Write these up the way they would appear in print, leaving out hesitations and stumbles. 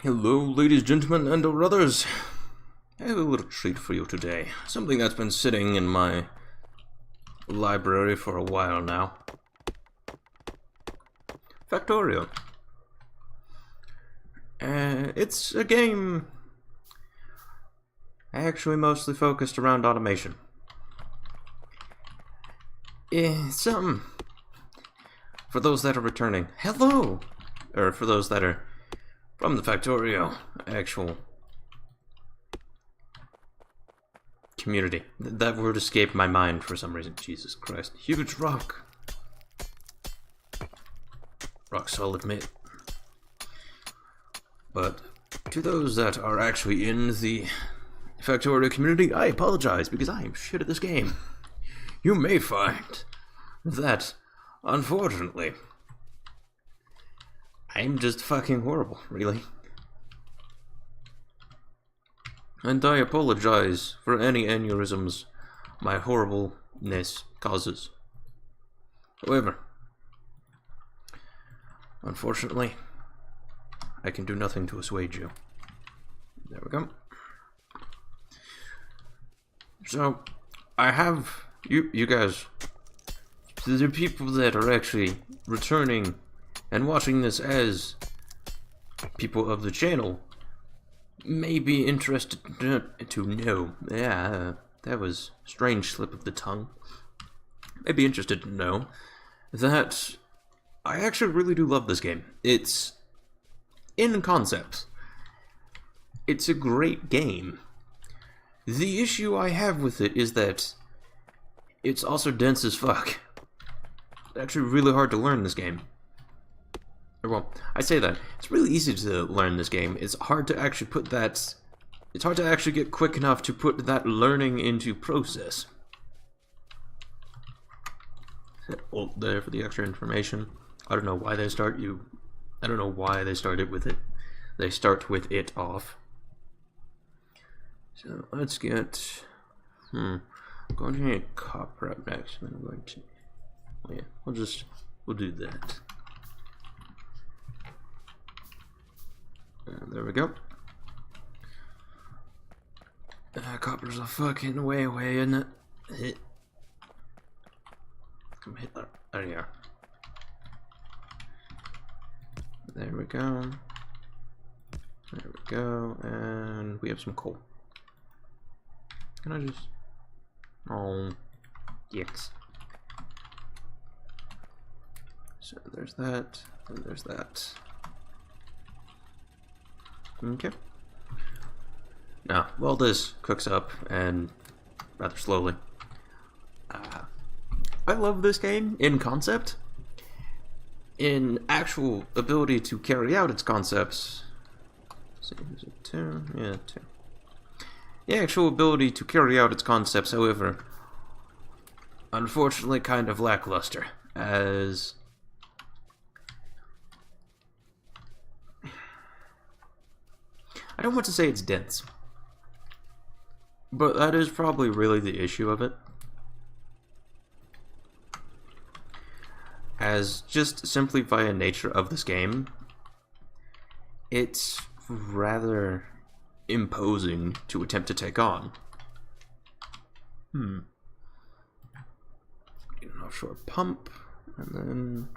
Hello, ladies, gentlemen, and brothers. I have a little treat for you today. Something that's been sitting in my library for a while now. Factorio. It's a game actually mostly focused around automation. For those that are returning, hello! Or for those that are from the Factorio actual community. That word escaped my mind for some reason. Jesus Christ. Huge rock. Rock solid, mate. But to those that are actually in the Factorio community, I apologize because I am shit at this game. You may find that, unfortunately, I'm just fucking horrible, really. And I apologize for any aneurysms my horribleness causes. However, unfortunately, I can do nothing to assuage you. There we go. So, I have you guys, the people that are actually returning and watching this as people of the channel may be interested to know. Yeah, that was a strange slip of the tongue. May be interested to know that I actually really do love this game. It's in concept. It's a great game. The issue I have with it is that it's also dense as fuck. It's actually really hard to learn this game. Well, I say that. It's really easy to learn this game. It's hard to actually put that... It's hard to actually get quick enough to put that learning into process. Alt there for the extra information. I don't know why they start you... I don't know why they started with it. They start with it off. So, let's get... I'm going to need copper up next. And then I'm going to... Oh yeah, we'll do that. There we go. Copper's a fucking way, isn't it? Hit. Come hit that. There you are. There we go. There we go. And we have some coal. Can I just... Oh. Yikes. So there's that. And there's that. Okay. Now, while this cooks up, and rather slowly, I love this game in concept. In actual ability to carry out its concepts. Let's see, is it 2? Yeah, 2. The actual ability to carry out its concepts, however, unfortunately kind of lackluster, as... I don't want to say it's dense, but that is probably really the issue of it. As just simply via nature of this game, it's rather imposing to attempt to take on. An offshore pump, and then...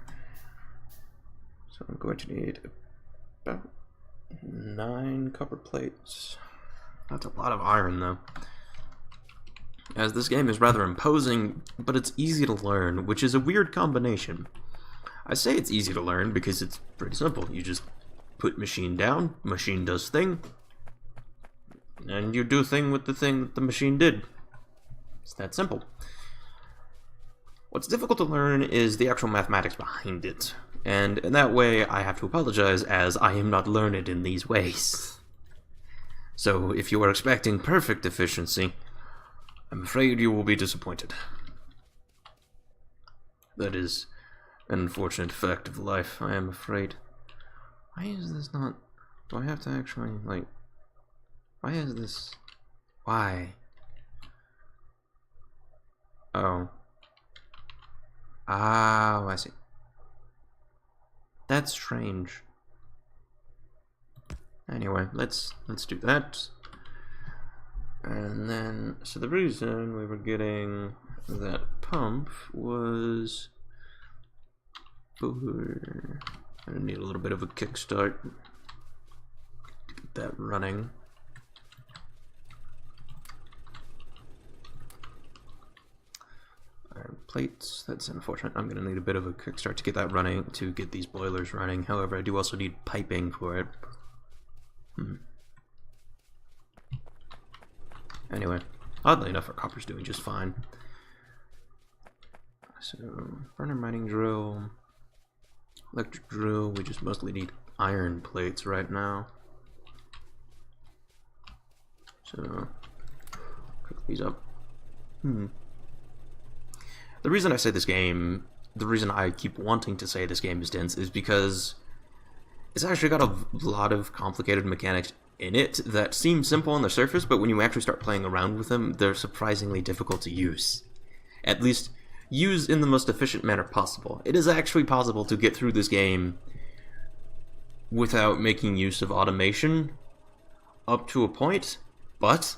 So I'm going to need about 9 copper plates. That's a lot of iron, though. As this game is rather imposing, but it's easy to learn, which is a weird combination. I say it's easy to learn because it's pretty simple. You just put machine down, machine does thing, and you do thing with the thing that the machine did. It's that simple. What's difficult to learn is the actual mathematics behind it. And in that way, I have to apologize, as I am not learned in these ways. So, if you are expecting perfect efficiency, I'm afraid you will be disappointed. That is an unfortunate fact of life, I am afraid. Why is this not... Do I have to actually, like... Why is this... Why? Oh. Oh, I see. That's strange. Anyway, let's do that. And then, so the reason we were getting that pump was for, I need a little bit of a kickstart to get that running. Iron plates, that's unfortunate. I'm gonna need a bit of a kickstart to get that running, to get these boilers running. However, I do also need piping for it. Anyway, oddly enough, our copper's doing just fine. So, burner mining drill, electric drill, we just mostly need iron plates right now. So, cook these up. The reason I say this game, the reason I keep wanting to say this game is dense, is because it's actually got a lot of complicated mechanics in it that seem simple on the surface, but when you actually start playing around with them, they're surprisingly difficult to use. At least, use in the most efficient manner possible. It is actually possible to get through this game without making use of automation up to a point, but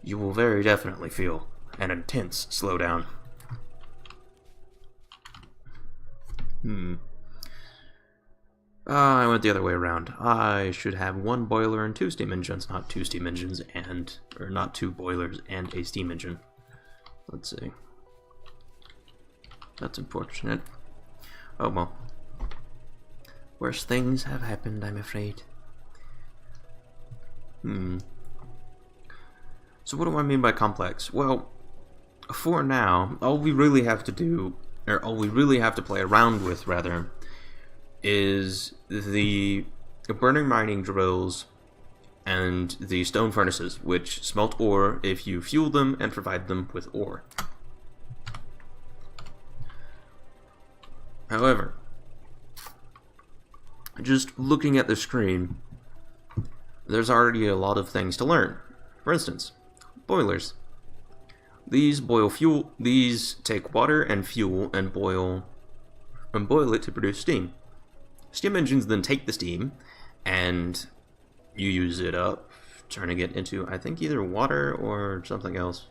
you will very definitely feel an intense slowdown. I went the other way around. I should have one boiler and 2 steam engines, not 2 steam engines and, or not 2 boilers and a steam engine. Let's see. That's unfortunate. Oh well. Worse things have happened, I'm afraid. So what do I mean by complex? Well, for now, all we really have to do, or all we really have to play around with, rather, is the burning mining drills and the stone furnaces, which smelt ore if you fuel them and provide them with ore. However, just looking at the screen, there's already a lot of things to learn. For instance, boilers. These boil fuel, these take water and fuel and boil it to produce steam. Steam engines then take the steam, and you use it up, turning it into, I think, either water or something else.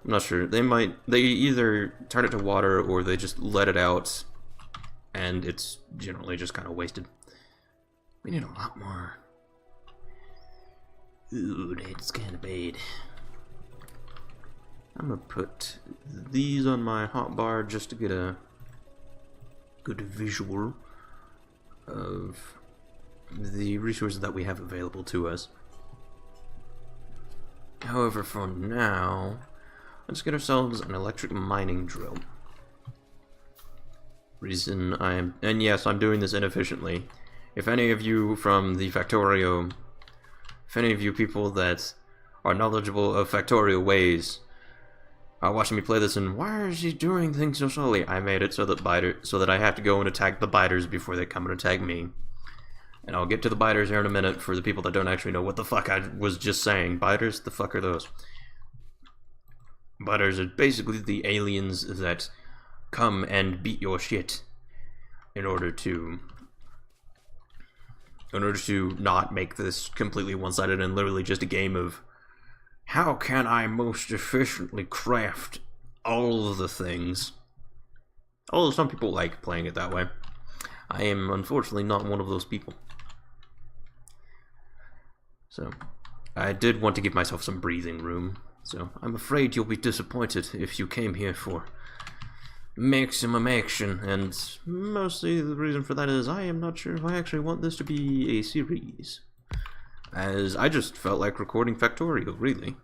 I'm not sure. They either turn it to water or they just let it out, and it's generally just kind of wasted. We need a lot more. Ooh, that's kind of bad. I'm gonna put these on my hotbar just to get a good visual of the resources that we have available to us. However, for now, let's get ourselves an electric mining drill. And yes, I'm doing this inefficiently. If any of you from the factorio, if any of you people that are knowledgeable of factorio ways are watching me play this and why is he doing things so slowly? I made it so that I have to go and attack the biters before they come and attack me. And I'll get to the biters here in a minute for the people that don't actually know what the fuck I was just saying. Biters? The fuck are those? Biters are basically the aliens that come and beat your shit in order to not make this completely one-sided and literally just a game of how can I most efficiently craft all of the things. Although some people like playing it that way. I am unfortunately not one of those people. So, I did want to give myself some breathing room. So, I'm afraid you'll be disappointed if you came here for maximum action, and mostly the reason for that is I am not sure if I actually want this to be a series, as I just felt like recording Factorio, really.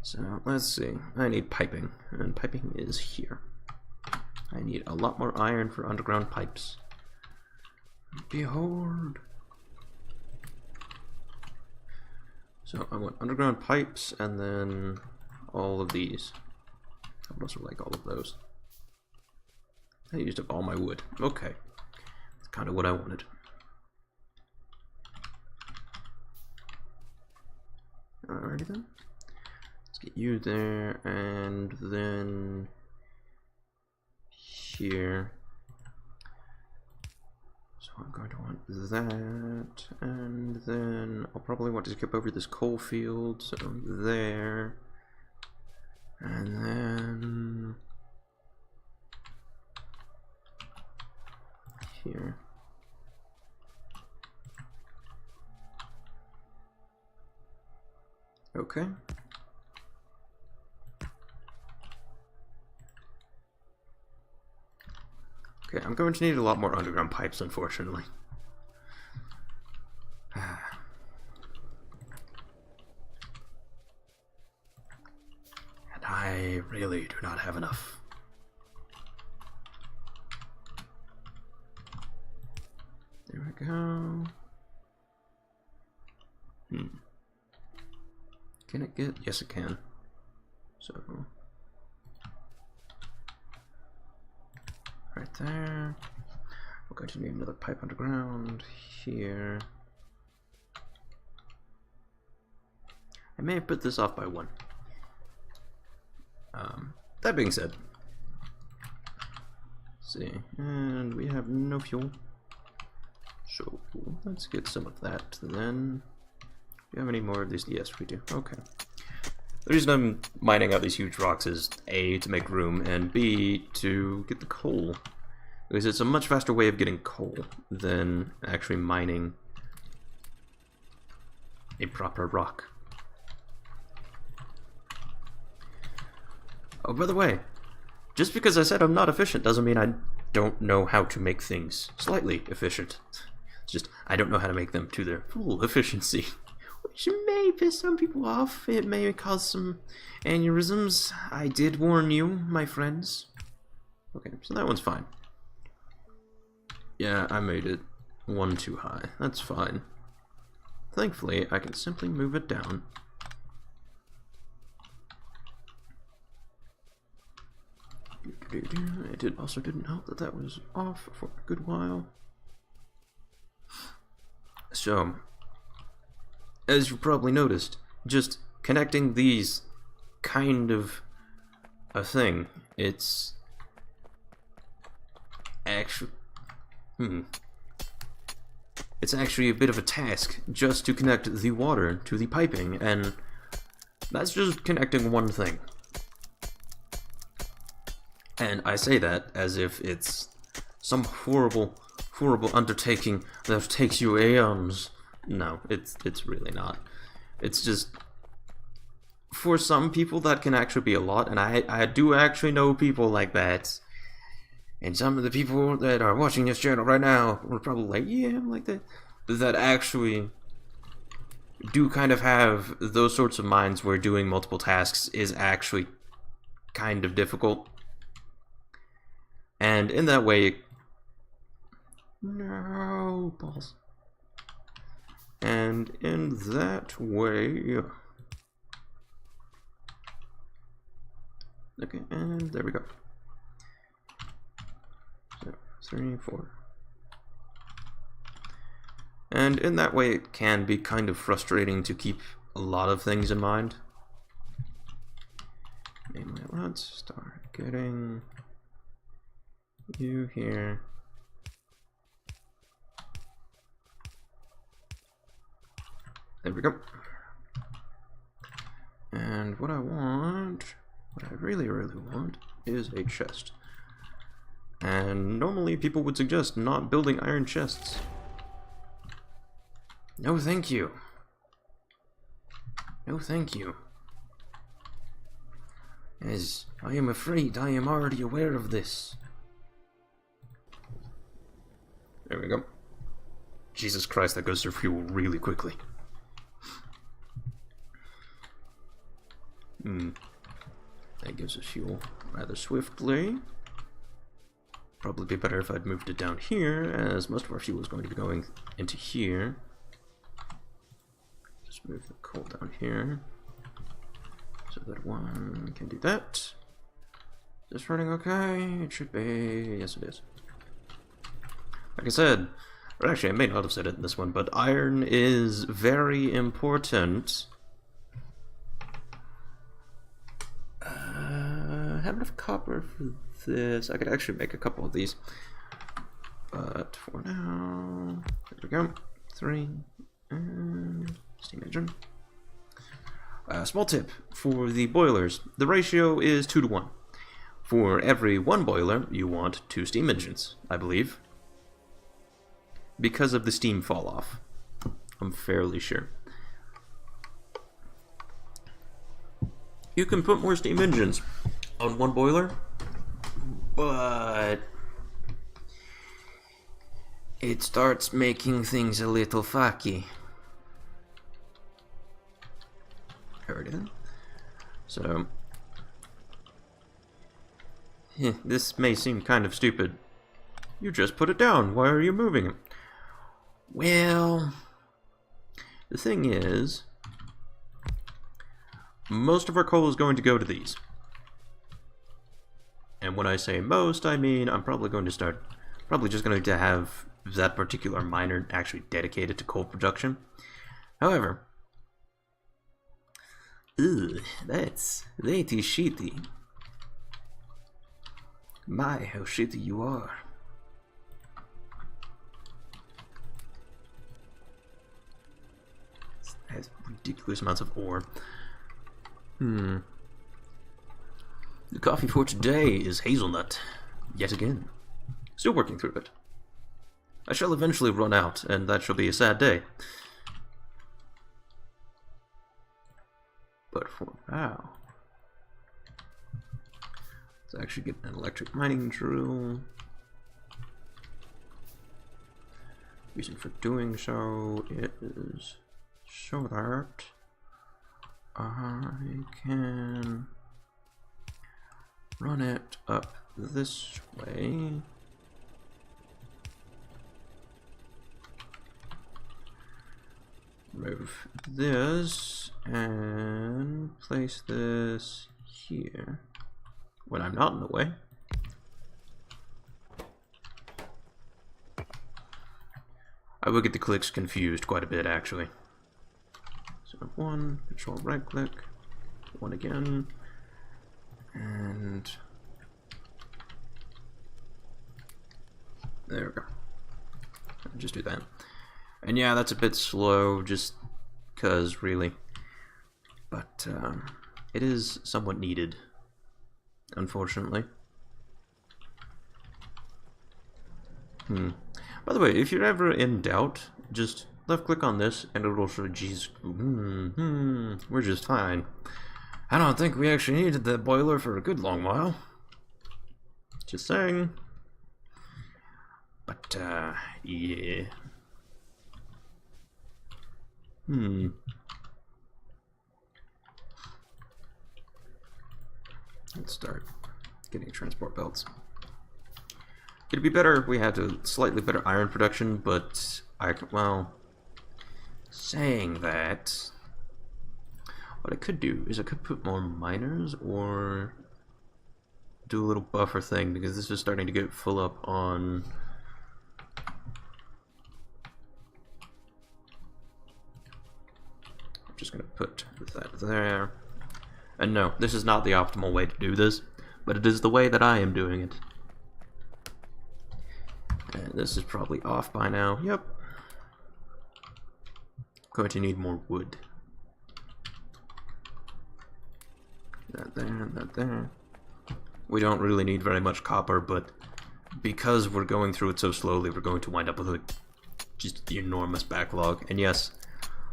So let's see, I need piping, and piping is here. I need a lot more iron for underground pipes. Behold. So I want underground pipes and then all of these. I would also like all of those. I used up all my wood. Okay. That's kind of what I wanted. Alrighty then. Let's get you there, and then here. So I'm going to want that, and then I'll probably want to skip over this coal field, so there, and then here. Okay. Okay, I'm going to need a lot more underground pipes, unfortunately. And I really do not have enough. There we go. Can it get? Yes, it can. So, right there. We're going to need another pipe underground here. I may have put this off by one. That being said, let's see, and we have no fuel. So let's get some of that then. Do we have any more of these? Yes, we do. Okay. The reason I'm mining out these huge rocks is A, to make room, and B, to get the coal. Because it's a much faster way of getting coal than actually mining a proper rock. Oh, by the way, just because I said I'm not efficient doesn't mean I don't know how to make things slightly efficient. It's just, I don't know how to make them to their full efficiency. Which may piss some people off. It may cause some aneurysms. I did warn you, my friends. Okay, so that one's fine. Yeah, I made it one too high. That's fine. Thankfully, I can simply move it down. It also didn't help that that was off for a good while. So, as you probably noticed, just connecting these kind of a thing, it's actually it's actually a bit of a task just to connect the water to the piping, and that's just connecting one thing. And I say that as if it's some horrible undertaking that takes you aeons. No, it's really not. It's just, for some people that can actually be a lot, and I do actually know people like that. And some of the people that are watching this channel right now are probably like, yeah, I'm like that. That actually do kind of have those sorts of minds where doing multiple tasks is actually kind of difficult. And in that way, no balls. And in that way, okay, and there we go. So 3, 4. And in that way, it can be kind of frustrating to keep a lot of things in mind. Namely, let's start getting you here. There we go. And what I want, what I really want, is a chest. And normally people would suggest not building iron chests. No thank you. No thank you. As I am afraid I am already aware of this. There we go. Jesus Christ, that goes through fuel really quickly. That gives us fuel rather swiftly. Probably be better if I'd moved it down here, as most of our fuel is going to be going into here. Just move the coal down here, so that one can do that. Is this running okay? It should be. Yes, it is. Like I said, or actually I may not have said it in this one, but iron is very important. I have enough copper for this. I could actually make a couple of these. But for now, there we go. 3, and steam engine. Small tip for the boilers: the ratio is 2 to 1. For every 1 boiler, you want 2 steam engines, I believe, because of the steam fall off. I'm fairly sure. You can put more steam engines on 1 boiler, but it starts making things a little fucky. Heard it. So, this may seem kind of stupid. You just put it down. Why are you moving it? Well, the thing is, most of our coal is going to go to these. And when I say most, I mean I'm probably just going to have that particular miner actually dedicated to coal production. However, that is shitty. My, how shitty you are. It has ridiculous amounts of ore. The coffee for today is hazelnut, yet again. Still working through it. I shall eventually run out, and that shall be a sad day. But for now, let's actually get an electric mining drill. Reason for doing so is so that I can run it up this way. Remove this and place this here when I'm not in the way. I will get the clicks confused quite a bit, actually. So 1, control right click, 1 again, and there we go. Just do that. And yeah, that's a bit slow, just cause really. But it is somewhat needed, unfortunately. By the way, if you're ever in doubt, just left click on this and it'll show, geez, we're just fine. I don't think we actually needed that boiler for a good long while. Just saying. But, yeah. Let's start getting transport belts. It'd be better if we had a slightly better iron production, but well, saying that, what I could do is I could put more miners or do a little buffer thing, because this is starting to get full up on just gonna put that there. And no, this is not the optimal way to do this, but it is the way that I am doing it. And this is probably off by now. Yep. Going to need more wood. That there, that there. We don't really need very much copper, but because we're going through it so slowly, we're going to wind up with a just enormous backlog. And yes,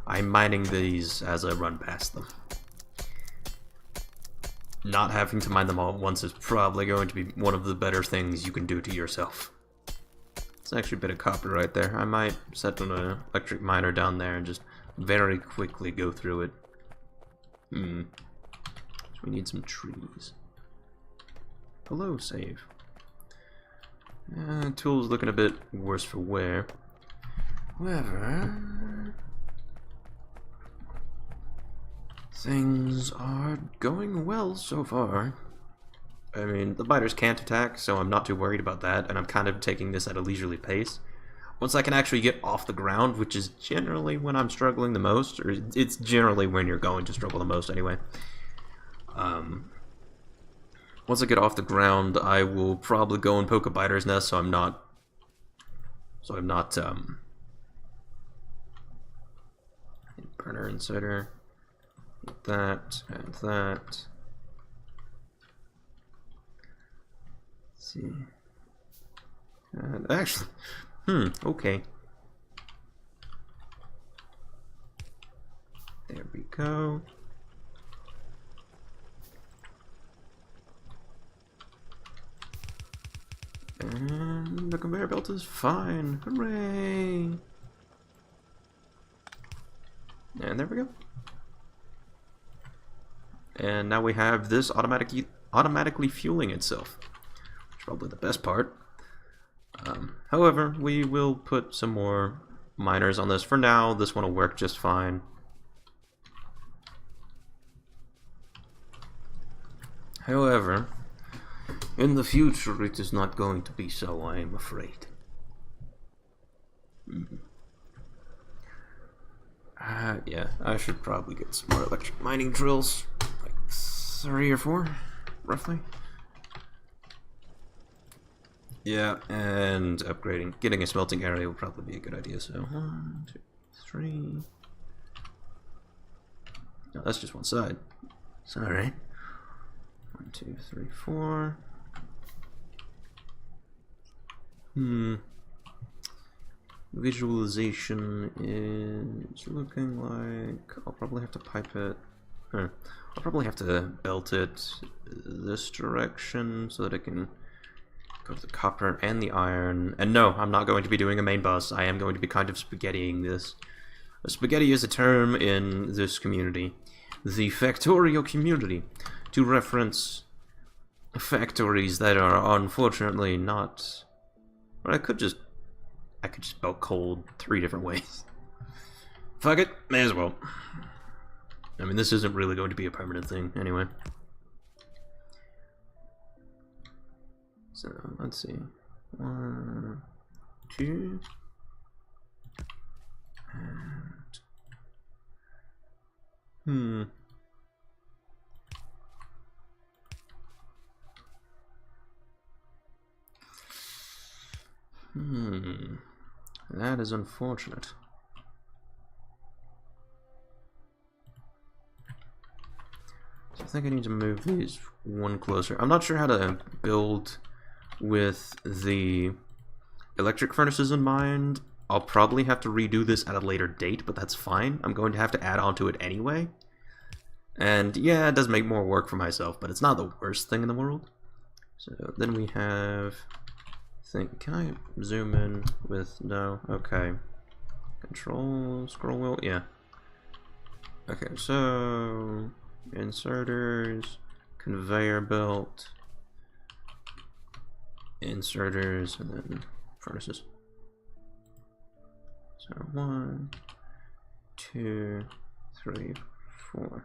I'm mining these as I run past them. Not having to mine them all at once is probably going to be one of the better things you can do to yourself. It's actually a bit of copper right there. I might set an electric miner down there and just very quickly go through it. So we need some trees. Hello, save. Tool's looking a bit worse for wear. However, things are going well so far. I mean, the biters can't attack, so I'm not too worried about that, and I'm kind of taking this at a leisurely pace. Once I can actually get off the ground, which is generally when I'm struggling the most, or it's generally when you're going to struggle the most anyway. Once I get off the ground, I will probably go and poke a biter's nest, so I'm not So I'm not burner inserter. That and that. Let's see. And actually, okay. There we go. And the conveyor belt is fine. Hooray! And there we go. And now we have this automatically fueling itself, which is probably the best part. However, we will put some more miners on this. For now, this one will work just fine. However, in the future, it is not going to be so, I am afraid. Yeah, I should probably get some more electric mining drills. Like 3 or 4, roughly. Yeah, and getting a smelting area will probably be a good idea, so 1, 2, 3... No, that's just one side. It's alright. 1, 2, 3, 4... Visualization is looking like I'll probably have to pipe it. I'll probably have to belt it this direction so that it can go to the copper and the iron. And no, I'm not going to be doing a main bus. I am going to be kind of spaghettiing this. A spaghetti is a term in this community, the factorio community, to reference factories that are unfortunately not. But I could just belt cold 3 different ways. Fuck it, may as well. I mean, this isn't really going to be a permanent thing anyway. So let's see, 1, 2, and that is unfortunate. So I think I need to move these one closer. I'm not sure how to build with the electric furnaces in mind. I'll probably have to redo this at a later date, but that's fine. I'm going to have to add on to it anyway. And yeah, it does make more work for myself, but it's not the worst thing in the world. So then we have... can I zoom in with... no? Okay. Control, scroll wheel, yeah. Okay, so... inserters, conveyor belt, inserters, and then furnaces. So 1, 2, 3, 4.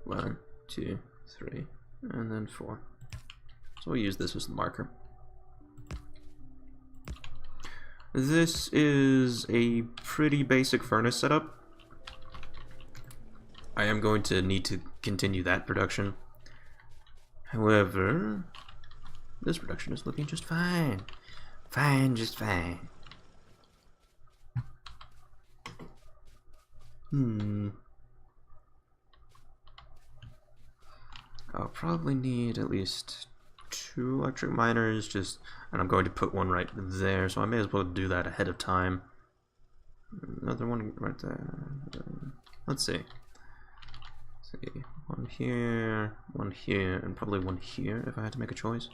1, 2, 3, and then 4. So we'll use this as the marker. This is a pretty basic furnace setup. I am going to need to continue that production. However, this production is looking just fine. Fine, just fine. I'll probably need at least 2 electric miners, and I'm going to put one right there, so I may as well do that ahead of time. Another one right there. Let's see. One here, and probably one here if I had to make a choice.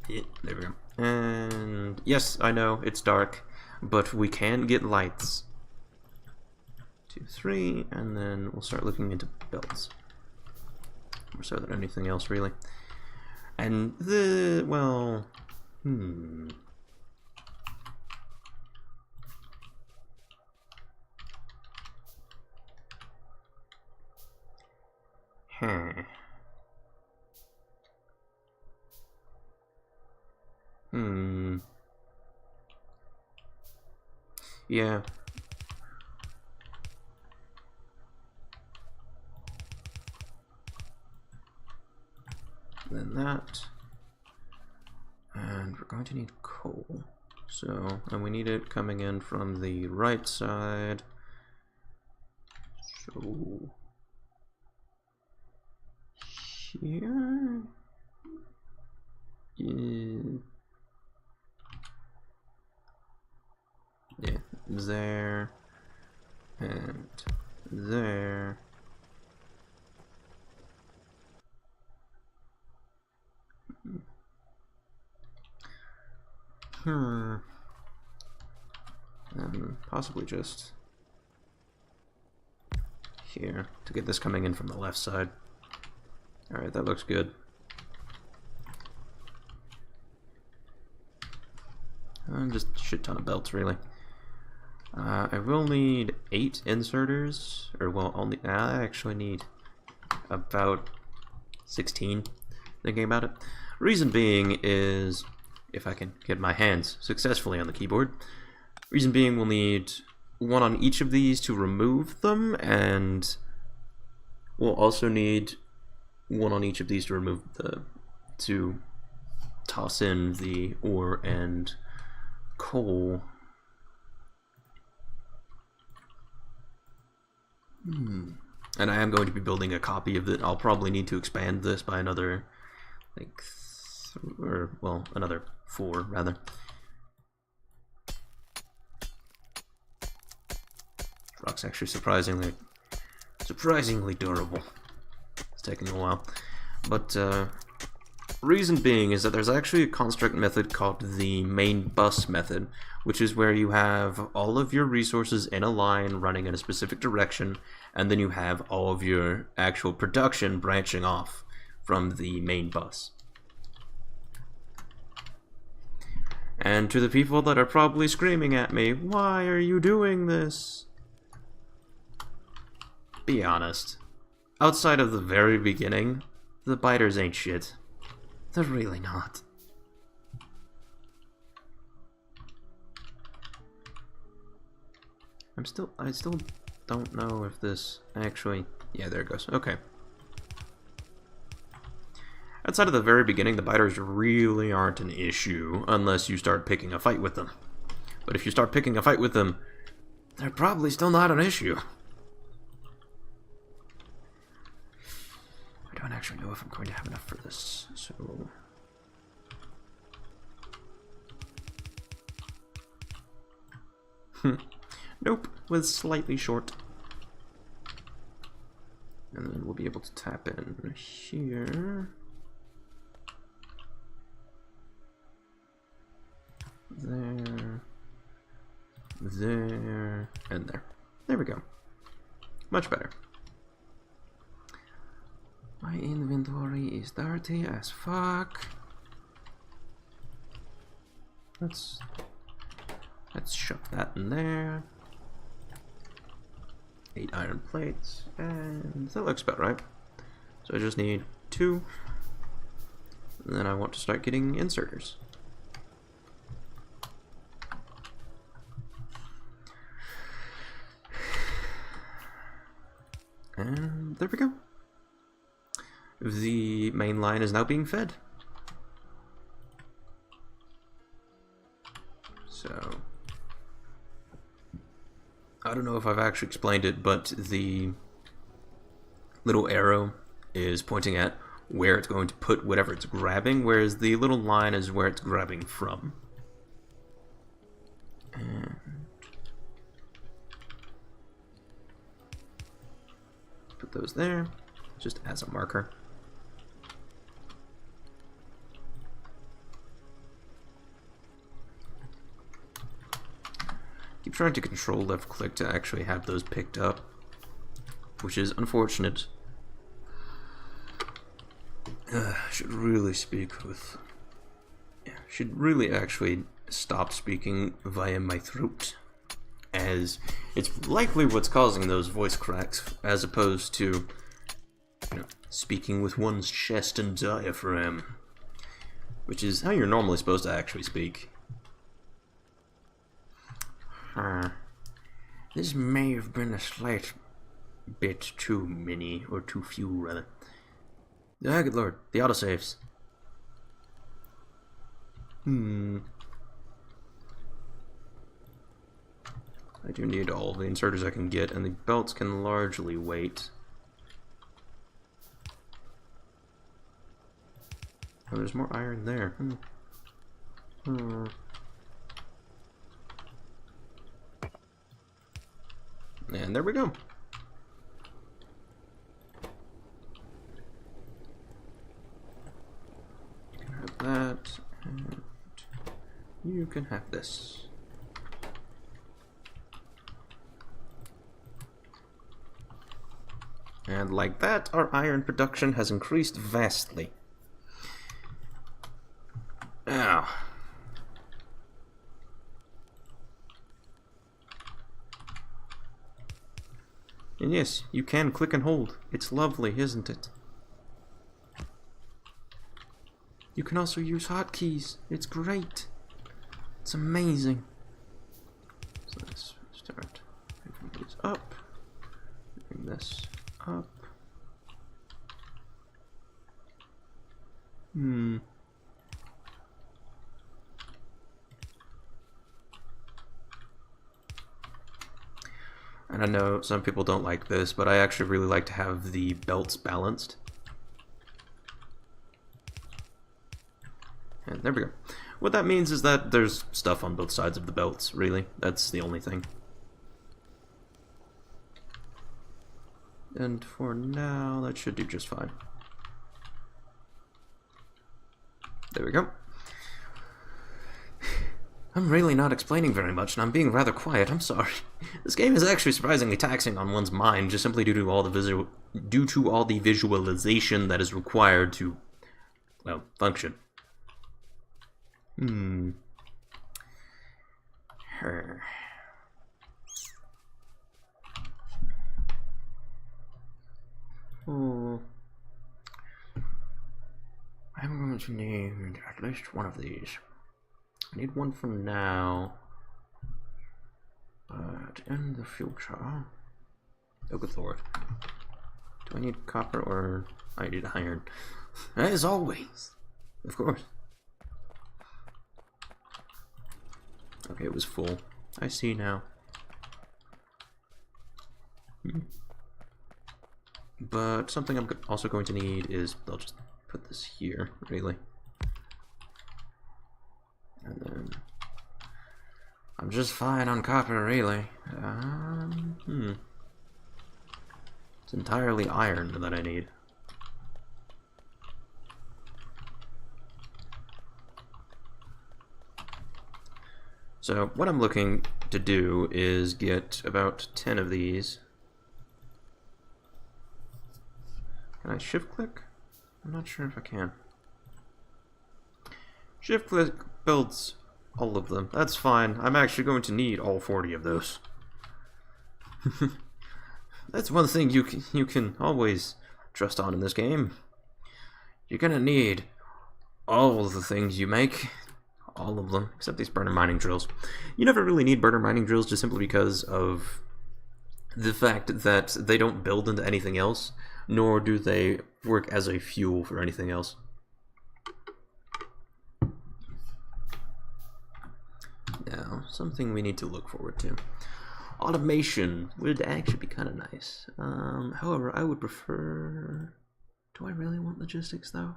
Yeah, there we go. And yes, I know it's dark, but we can get lights. 2, 3, and then we'll start looking into belts. More so than anything else, really. And well, yeah. Then that. And we're going to need coal. So, and we need it coming in from the right side. So, here. Yeah, there. And there. And possibly just here to get this coming in from the left side. Alright, that looks good. Just a shit ton of belts, really. I will need 8 inserters, or well, I actually need about 16, thinking about it. Reason being is, if I can get my hands successfully on the keyboard, reason being we'll need 1 on each of these to remove them, and we'll also need 1 on each of these to remove to toss in the ore and coal. And I am going to be building a copy of it. I'll probably need to expand this by another, like, another 4 rather. Rock's actually surprisingly durable. It's taking a while, but reason being is that there's actually a construct method called the main bus method, which is where you have all of your resources in a line running in a specific direction, and then you have all of your actual production branching off from the main bus. And to the people that are probably screaming at me, why are you doing this? Be honest. Outside of the very beginning, the biters ain't shit. They're really not. I still don't know if this actually... Yeah, there it goes. Okay. Outside of the very beginning, the biters really aren't an issue unless you start picking a fight with them. But if you start picking a fight with them, they're probably still not an issue. I don't actually know if I'm going to have enough for this, so... Nope, was slightly short. And then we'll be able to tap in here. There. There. And there. There we go. Much better. My inventory is dirty as fuck. Let's shove that in there. 8 iron plates, and that looks about right. So I just need 2, and then I want to start getting inserters. And there we go. The main line is now being fed. So, I don't know if I've actually explained it, but the little arrow is pointing at where it's going to put whatever it's grabbing, whereas the little line is where it's grabbing from. And put those there, just as a marker. Keep trying to control left click to actually have those picked up, which is unfortunate. Should really speak with... Yeah, should really actually stop speaking via my throat, as it's likely what's causing those voice cracks, as opposed to, you know, speaking with one's chest and diaphragm, which is how you're normally supposed to actually speak. This may have been a slight bit too many, or too few, rather. Ah, good lord, the autosaves. I do need all the inserters I can get, and the belts can largely wait. Oh, there's more iron there. And there we go. You can have that, and you can have this. And like that, our iron production has increased vastly. Ow. And yes, you can click and hold. It's lovely, isn't it? You can also use hotkeys. It's great. It's amazing. So let's start moving these up. Bring this up. And I know some people don't like this, but I actually really like to have the belts balanced. And there we go. What that means is that there's stuff on both sides of the belts, really. That's the only thing. And for now, that should do just fine. There we go. I'm really not explaining very much, and I'm being rather quiet. I'm sorry. This game is actually surprisingly taxing on one's mind, just simply due to all the visualization that is required to, well, function. I'm going to need at least one of these. I need one for now, but in the future... Oh, good lord. Do I need copper or I need iron? As always, of course. Okay, it was full. I see now. But something I'm also going to need is... I'll just put this here, really. And then I'm just fine on copper, really. It's entirely iron that I need. So what I'm looking to do is get about 10 of these. Can I shift click? I'm not sure if I can. Shift click builds all of them. That's fine. I'm actually going to need all 40 of those. That's one thing you can always trust on in this game. You're gonna need all of the things you make. All of them, except these burner mining drills. You never really need burner mining drills just simply because of the fact that they don't build into anything else, nor do they work as a fuel for anything else. Now, something we need to look forward to. Automation would actually be kind of nice. However, I would prefer... Do I really want logistics, though?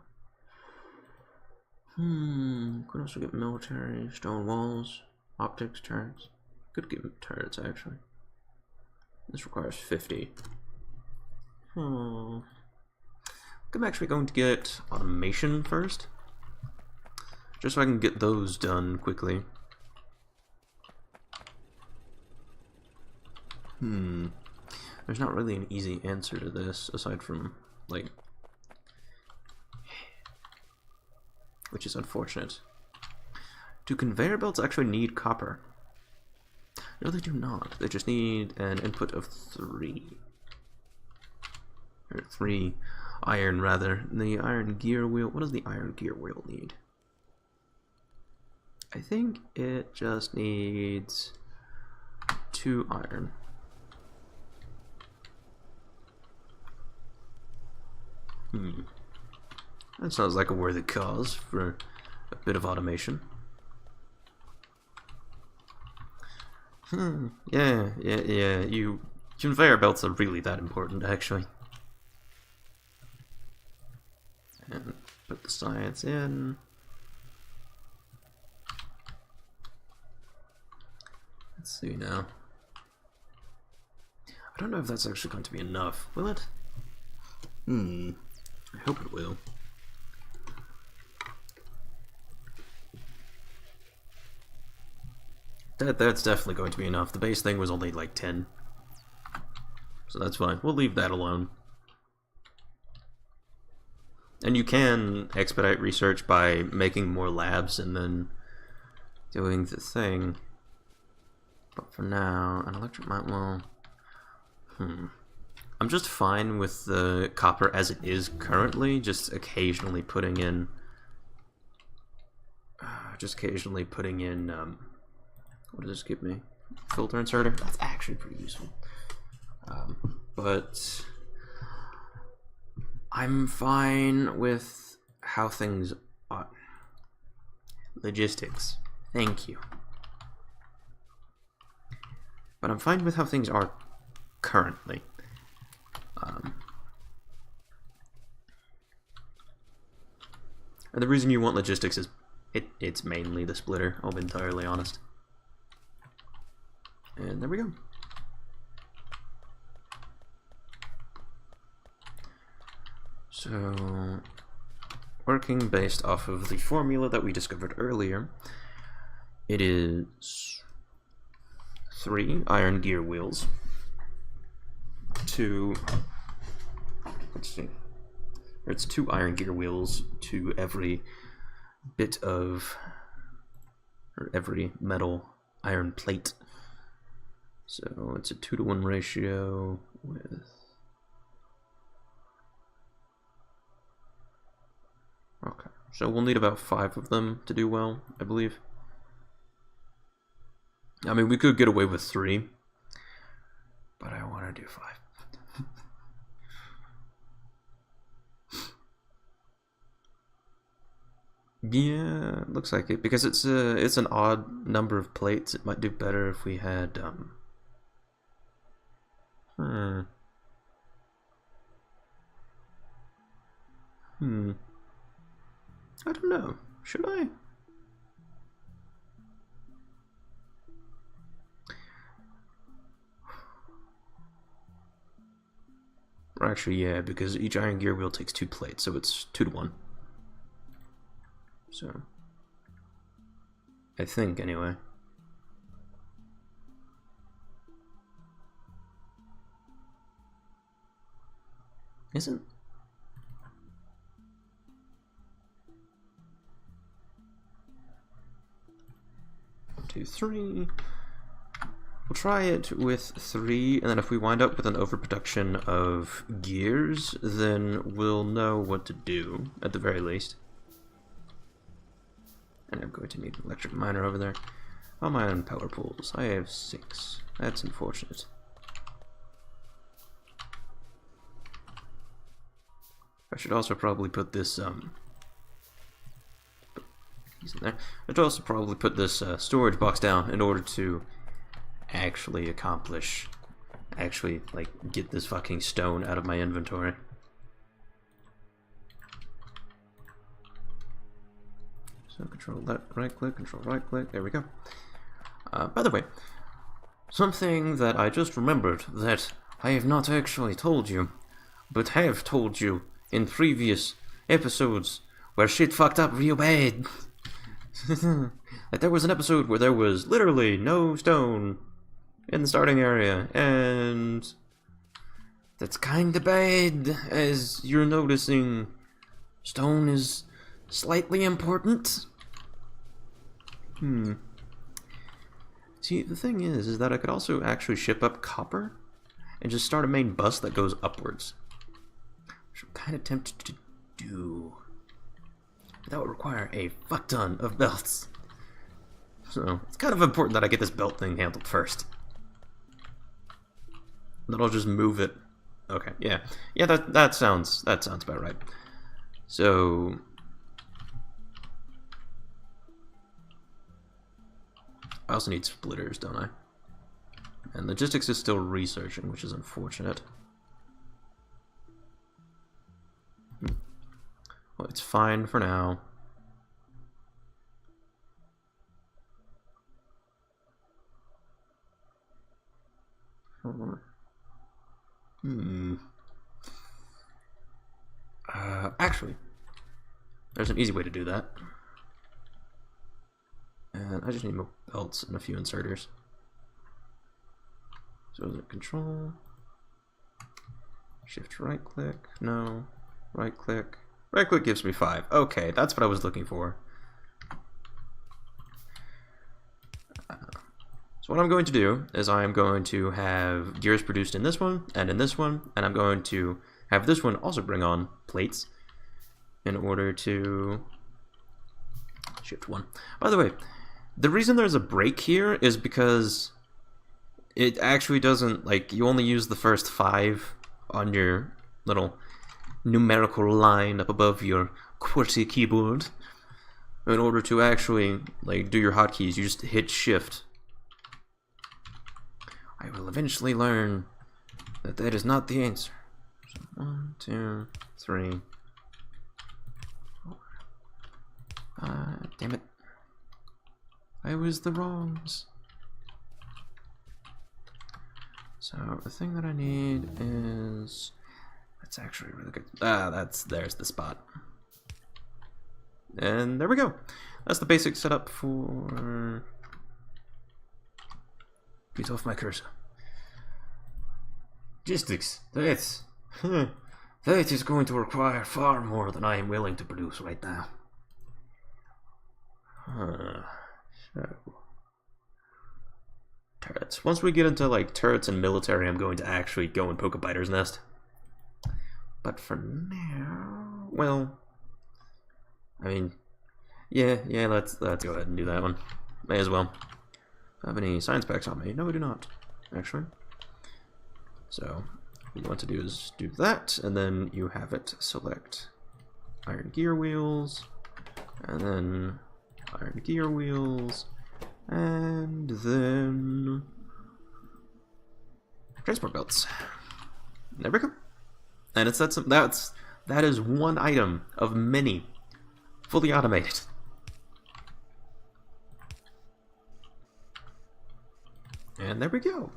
Could also get military, stone walls, optics, turrets. Could get turrets, actually. This requires 50. I'm actually going to get automation first. Just so I can get those done quickly. There's not really an easy answer to this, aside from, like... Which is unfortunate. Do conveyor belts actually need copper? No, they do not. They just need an input of 3. Or 3 iron, rather. The iron gear wheel... What does the iron gear wheel need? I think it just needs 2 iron. That sounds like a worthy cause for a bit of automation. Yeah. Conveyor belts are really that important, actually. And put the science in. Let's see now. I don't know if that's actually going to be enough. Will it? I hope it will. That's definitely going to be enough. The base thing was only like 10. So that's fine. We'll leave that alone. And you can expedite research by making more labs and then doing the thing. But for now, an electric mine, well... I'm just fine with the copper as it is currently, just occasionally putting in... what does this give me? Filter inserter? That's actually pretty useful. But... I'm fine with how things are. Logistics. Thank you. But I'm fine with how things are currently. And the reason you want logistics is it's mainly the splitter, I'll be entirely honest. And there we go. So, working based off of the formula that we discovered earlier, it is 3 iron gear wheels, 2 iron gear wheels to every bit of, or every metal iron plate. So it's a 2-to-1 ratio with, okay, so we'll need about 5 of them to do well, I believe. I mean, we could get away with 3, but I want to do 5. Yeah, looks like it, because it's an odd number of plates. It might do better if we had I don't know. Should I? Or actually, yeah, because each iron gear wheel takes 2 plates, so it's 2-to-1. So, I think, anyway. Isn't? 1, 2, 3. We'll try it with 3, and then if we wind up with an overproduction of gears, then we'll know what to do, at the very least. And I'm going to need an electric miner over there. Oh, my own power pools. I have 6. That's unfortunate. I should also probably put this, he's in there. I should also probably put this storage box down in order to actually accomplish, like, get this fucking stone out of my inventory. So control right click, control right click, there we go. By the way, something that I just remembered that I have not actually told you, but have told you in previous episodes where shit fucked up real bad. Like, there was an episode where there was literally no stone in the starting area, and that's kinda bad, as you're noticing stone is slightly important. See, the thing is that I could also actually ship up copper and just start a main bus that goes upwards, which I'm kind of tempted to do. But that would require a fuck ton of belts. So it's kind of important that I get this belt thing handled first. Then I'll just move it. Okay, yeah, that sounds about right. So I also need splitters, don't I? And logistics is still researching, which is unfortunate. Well, it's fine for now. Actually, there's an easy way to do that. And I just need more belts and a few inserters. So is it control? Shift right click? No. Right click. Right click gives me 5. Okay, that's what I was looking for. So what I'm going to do is I'm going to have gears produced in this one, and I'm going to have this one also bring on plates in order to shift 1. By the way, the reason there's a break here is because it actually doesn't, like, you only use the first 5 on your little numerical line up above your QWERTY keyboard. In order to actually, like, do your hotkeys, you just hit shift. I will eventually learn that that is not the answer. So 1, 2, 3, 4. Damn it. I was the wrongs. So the thing that I need is, that's actually really good. There's the spot. And there we go. That's the basic setup for... Get off my cursor. Logistics. That is going to require far more than I am willing to produce right now. So, turrets. Once we get into like turrets and military, I'm going to actually go and poke a biter's nest. But for now, well, I mean, yeah, let's go ahead and do that one. May as well. Do I have any science packs on me? No, we do not, actually. So what you want to do is do that, and then you have it select iron gear wheels, and then iron gear wheels, and then transport belts. There we go. And it's that is one item of many fully automated. And there we go.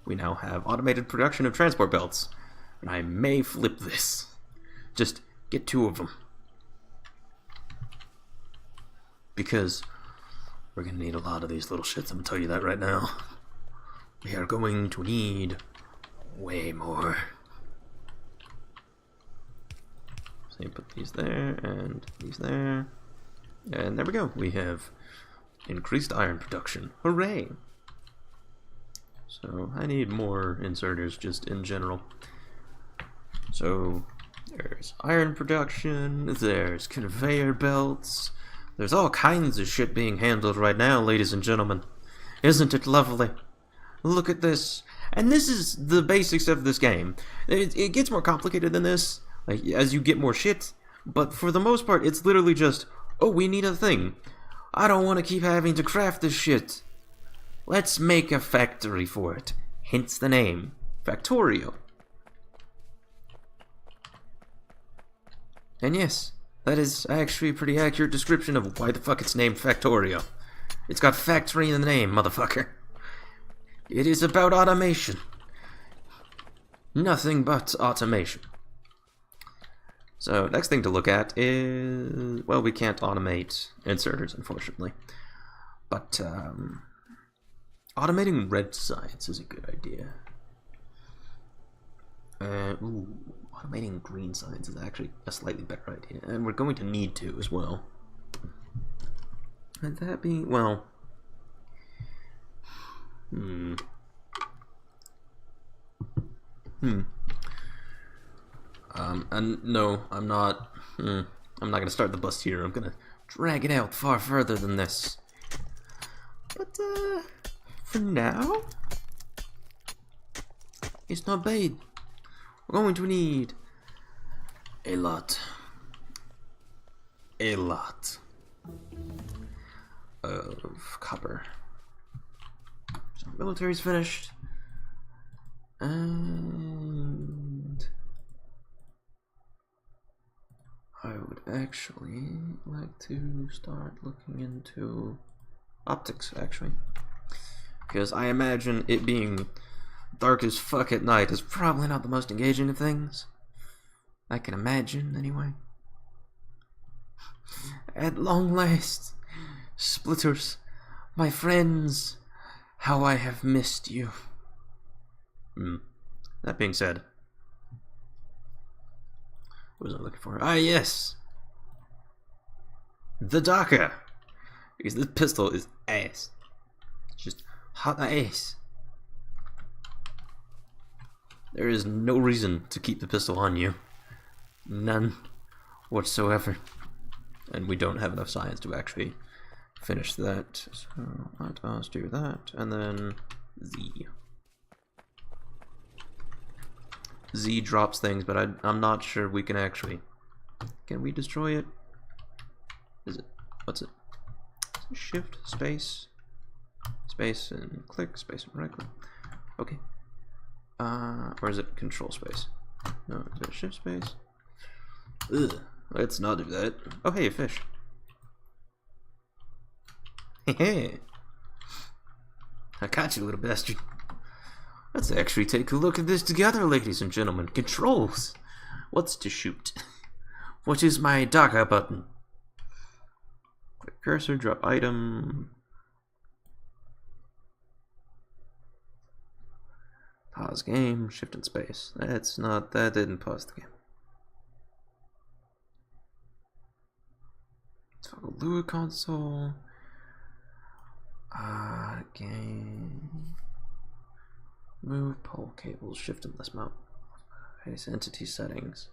We now have automated production of transport belts. And I may flip this. Just get 2 of them. Because we're going to need a lot of these little shits, I'm going to tell you that right now. We are going to need way more. So you put these there, and these there. And there we go. We have increased iron production. Hooray! So I need more inserters just in general. So there's iron production, there's conveyor belts, there's all kinds of shit being handled right now, ladies and gentlemen. Isn't it lovely? Look at this. And this is the basics of this game. It gets more complicated than this, like, as you get more shit, but for the most part it's literally just, oh, we need a thing. I don't want to keep having to craft this shit. Let's make a factory for it. Hence the name, Factorio. And yes, that is actually a pretty accurate description of why the fuck it's named Factorio. It's got factory in the name, motherfucker. It is about automation. Nothing but automation. So, next thing to look at is... well, we can't automate inserters, unfortunately. But, automating red science is a good idea. Automating green science is actually a slightly better idea. And we're going to need to as well. Would that be... well... And no, I'm not gonna start the bus here. I'm gonna drag it out far further than this. But, for now, it's not bad. We're going to need a lot of copper. So military's finished. And I would actually like to start looking into optics, actually. Because I imagine it being dark as fuck at night is probably not the most engaging of things. I can imagine, anyway. At long last, Splitters, my friends, how I have missed you. That being said, what was I looking for? Ah, yes! The Daka! Because this pistol is ass. It's just hot ass. There is no reason to keep the pistol on you. None whatsoever. And we don't have enough science to actually finish that. So let us do that. And then Z. Z drops things, but I'm not sure we can actually... Can we destroy it? Is it... What's it? Shift, space, space, and click, space, and right click. Okay. Or is it control space? No, is it shift space? Ugh. Let's not do that. Oh, hey, a fish. Hey, I caught you, little bastard. Let's actually take a look at this together, ladies and gentlemen. Controls. What's to shoot? What is my DACA button? Click cursor, drop item. Pause game, shift and space. That didn't pause the game. Toggle Lua console. Game. Move pole cables, shift and list mount. Face entity settings.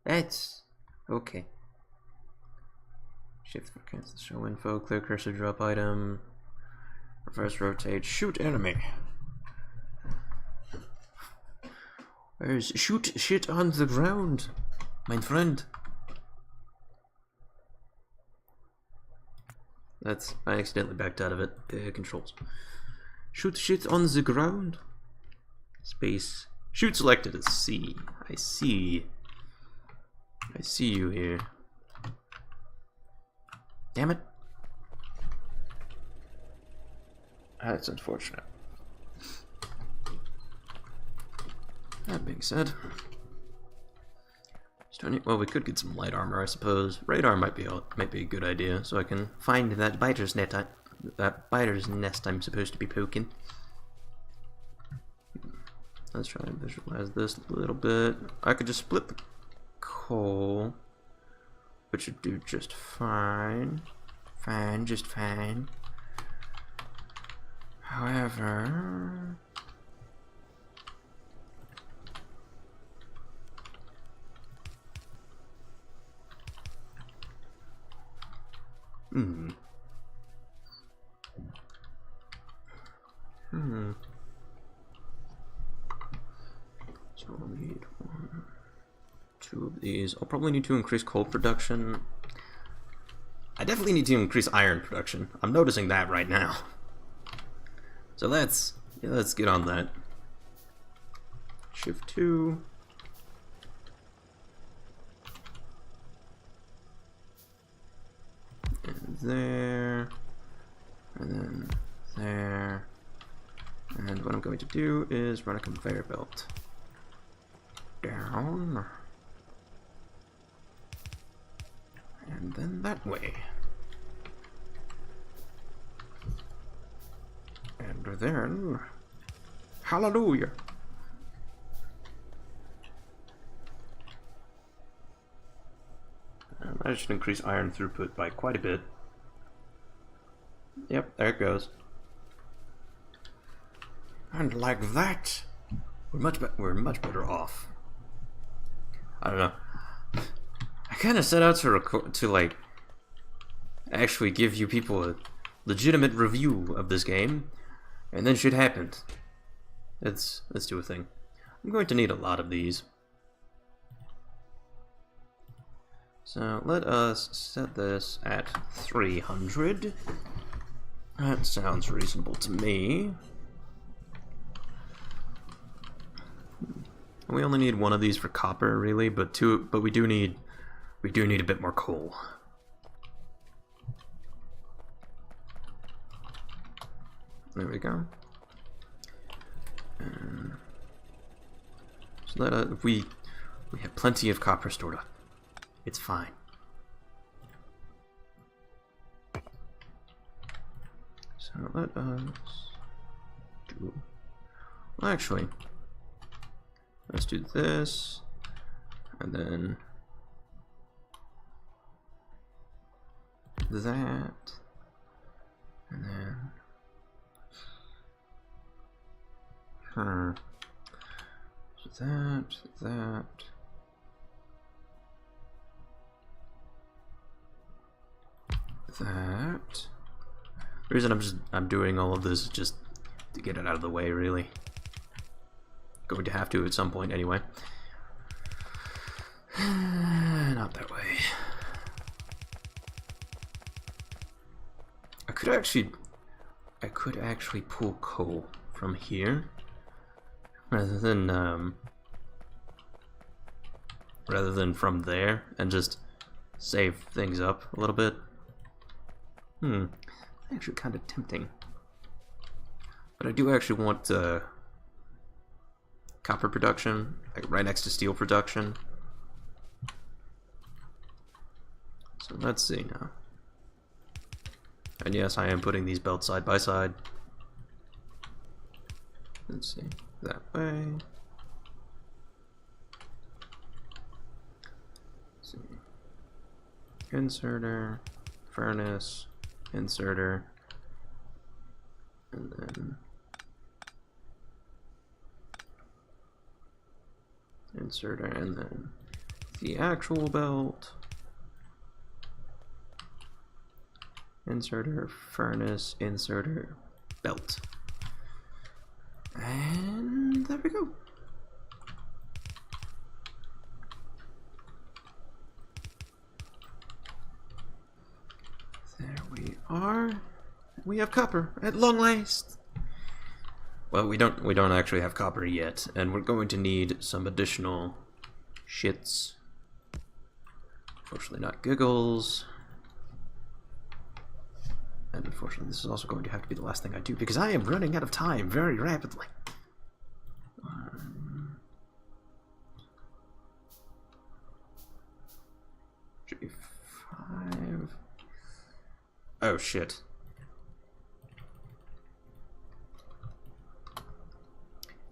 That's okay. Shift for cancel show info, clear cursor, drop item. Reverse rotate, shoot enemy. Where's shoot shit on the ground, my friend? I accidentally backed out of it. Controls. Shoot shit on the ground. Space. Shoot selected as C. I see. I see you here. Damn it. That's unfortunate. That being said, well, we could get some light armor, I suppose. Radar might be a good idea, so I can find that biter's nest I'm supposed to be poking. Let's try and visualize this a little bit. I could just split the coal, which would do just fine. Just fine. However, So we'll need 1, 2 of these. I'll probably need to increase coal production. I definitely need to increase iron production. I'm noticing that right now. So let's get on that. Shift 2. And there. And then there. And what I'm going to do is run a conveyor belt. Down. And then that way. And then... Hallelujah! I should increase iron throughput by quite a bit. Yep, there it goes. And like that, we're much better off. I don't know. I kind of set out to like actually give you people a legitimate review of this game, and then shit happened. Let's do a thing. I'm going to need a lot of these. So let us set this at 300. That sounds reasonable to me. We only need one of these for copper, really, but we do need a bit more coal. There we go. And so that we have plenty of copper stored up. It's fine. So let us do. Well, actually, let's do this, and then that, and then so that. That. The reason I'm doing all of this is just to get it out of the way, really. Going to have to at some point anyway. Not that way. I could actually pull coal from here rather than from there and just save things up a little bit. Actually kind of tempting. But I do actually want copper production, like right next to steel production. So let's see now. And yes, I am putting these belts side by side. Let's see, that way. Let's see. Inserter, furnace, inserter, and then inserter, and then the actual belt, inserter, furnace, inserter, belt, and there we go. There we are. We have copper at long last. Well, we don't actually have copper yet, and we're going to need some additional shits. Unfortunately, not giggles. And unfortunately, this is also going to have to be the last thing I do because I am running out of time very rapidly. G5. Oh shit.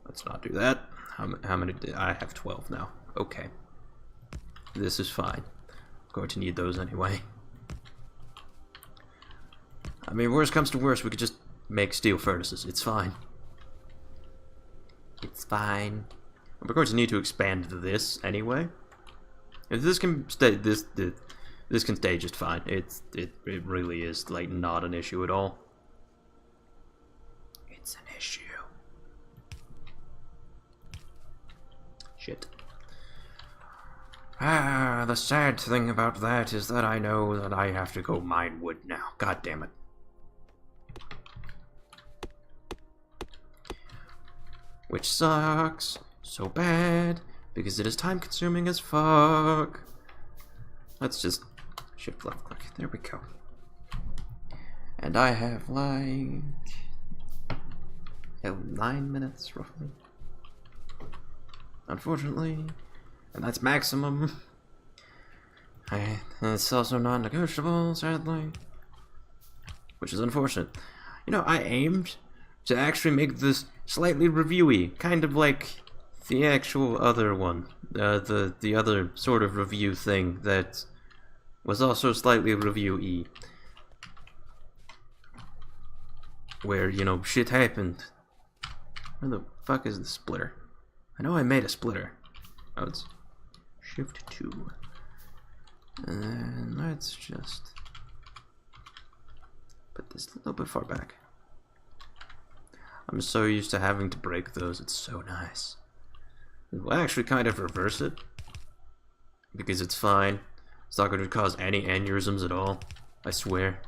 Let's not do that. How many did I have? 12 now. Okay. This is fine. I'm going to need those anyway. I mean, worst comes to worst, we could just make steel furnaces. It's fine. It's fine. We're going to need to expand this anyway. If this can stay, this can stay just fine. It really is like not an issue at all. It's an issue. Shit. Ah, the sad thing about that is that I know that I have to go mine wood now. God damn it. Which sucks so bad because it is time consuming as fuck. Let's just shift left click. There we go. And I have like 9 minutes roughly. Unfortunately. And that's maximum. It's also non-negotiable, sadly. Which is unfortunate. You know, I aimed to actually make this slightly reviewy, kind of like the actual other one, the other sort of review thing that was also slightly review-y, where, you know, shit happened. Where the fuck is the splitter? I know I made a splitter. Oh, it's Shift 2. And then let's just put this a little bit far back. I'm so used to having to break those, it's so nice. We'll actually kind of reverse it, because it's fine. It's not going to cause any aneurysms at all, I swear.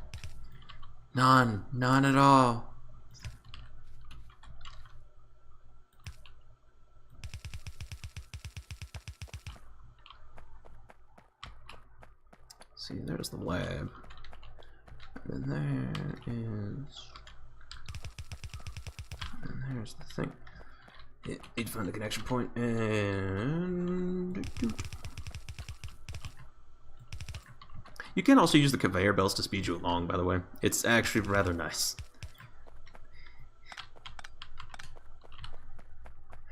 None. None at all. See, there's the lab. And then there is... And there's the thing. Yeah, need to find the connection point, and... You can also use the conveyor belts to speed you along, by the way. It's actually rather nice.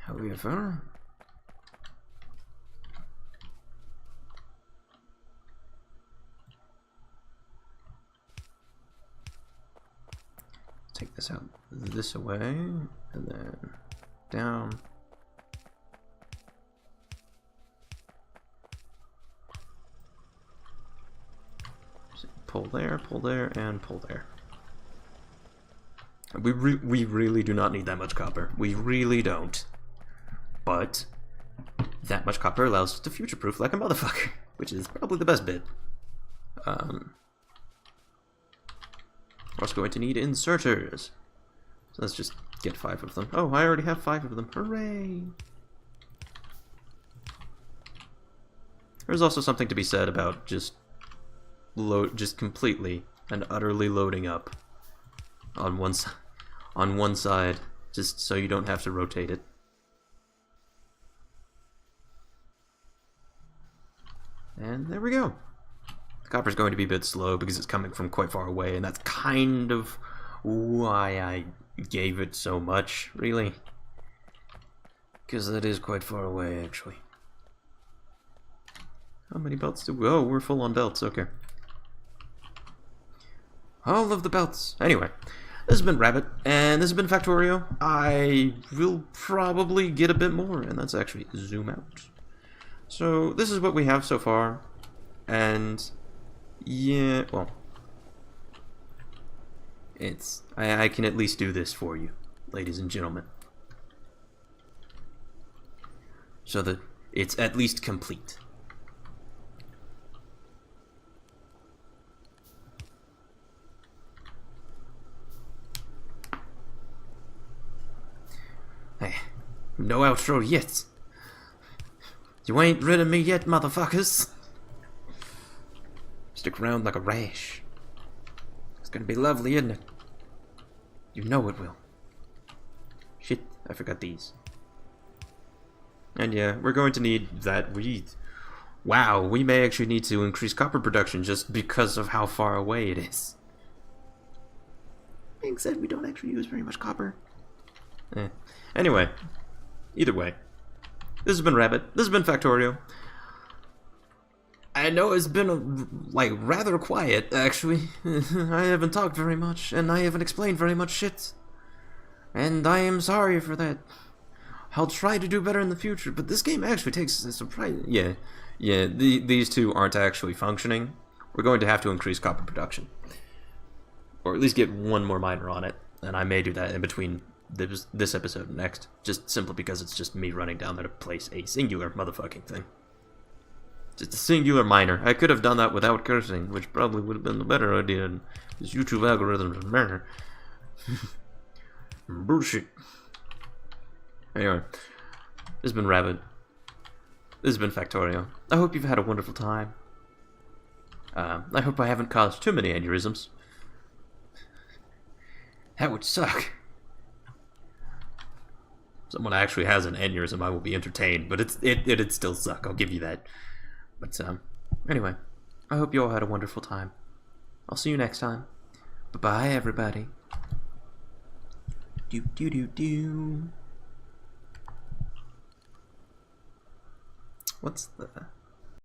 However... Take this out this way, and then down. So pull there, and pull there. We really do not need that much copper. We really don't. But that much copper allows us to future-proof like a motherfucker, which is probably the best bit. We're also going to need inserters. So let's just get 5 of them. Oh, I already have 5 of them. Hooray! There's also something to be said about just completely and utterly loading up on one side, just so you don't have to rotate it. And there we go. The copper's going to be a bit slow because it's coming from quite far away, and that's kind of why I gave it so much, really. Because that is quite far away, actually. How many belts do we... Oh, we're full on belts, okay. All of the belts. Anyway, this has been Rabbit, and this has been Factorio. I will probably get a bit more, and that's actually zoom out. So, this is what we have so far, and... Yeah, well, I can at least do this for you, ladies and gentlemen. So that it's at least complete. Hey, no outro yet. You ain't rid of me yet, motherfuckers. Stick around like a rash. It's gonna be lovely, isn't it? You know it will. Shit, I forgot these. And yeah, we're going to need that. Wow, we may actually need to increase copper production just because of how far away it is. Being said, we don't actually use very much copper. Anyway, either way, this has been Rabbit. This has been Factorio. I know it's been, rather quiet, actually. I haven't talked very much, and I haven't explained very much shit. And I am sorry for that. I'll try to do better in the future, but this game actually takes a surprise. Yeah, these two aren't actually functioning. We're going to have to increase copper production. Or at least get one more miner on it, and I may do that in between this episode and next, just simply because it's just me running down there to place a singular motherfucking thing. Just a singular miner. I could have done that without cursing, which probably would have been the better idea. This YouTube algorithms are murder. Bullshit. Anyway, this has been Rabbit. This has been Factorio. I hope you've had a wonderful time. I hope I haven't caused too many aneurysms. That would suck. If someone actually has an aneurysm, I will be entertained, but it'd still suck. I'll give you that. But anyway, I hope you all had a wonderful time. I'll see you next time. Bye-bye, everybody. Do. What's the...